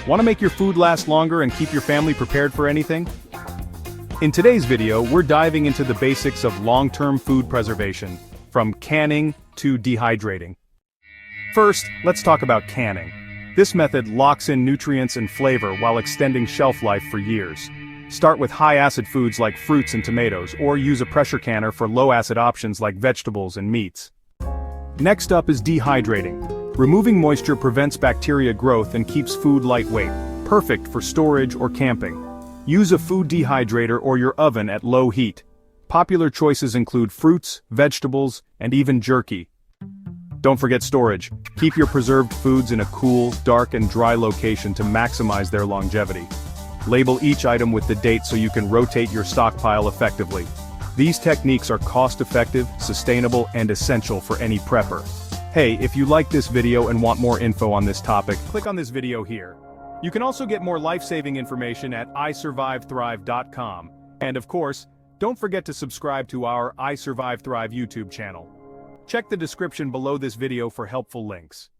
Want to make your food last longer and keep your family prepared for anything? In today's video, we're diving into the basics of long-term food preservation, from canning to dehydrating. First, let's talk about canning. This method locks in nutrients and flavor while extending shelf life for years. Start with high-acid foods like fruits and tomatoes, or use a pressure canner for low-acid options like vegetables and meats. Next up is dehydrating. Removing moisture prevents bacteria growth and keeps food lightweight, perfect for storage or camping. Use a food dehydrator or your oven at low heat. Popular choices include fruits, vegetables, and even jerky. Don't forget storage. Keep your preserved foods in a cool, dark, and dry location to maximize their longevity. Label each item with the date so you can rotate your stockpile effectively. These techniques are cost-effective, sustainable, and essential for any prepper. Hey, if you like this video and want more info on this topic, click on this video here. You can also get more life-saving information at isurvivethrive.com. And of course, don't forget to subscribe to our I Survive Thrive YouTube channel. Check the description below this video for helpful links.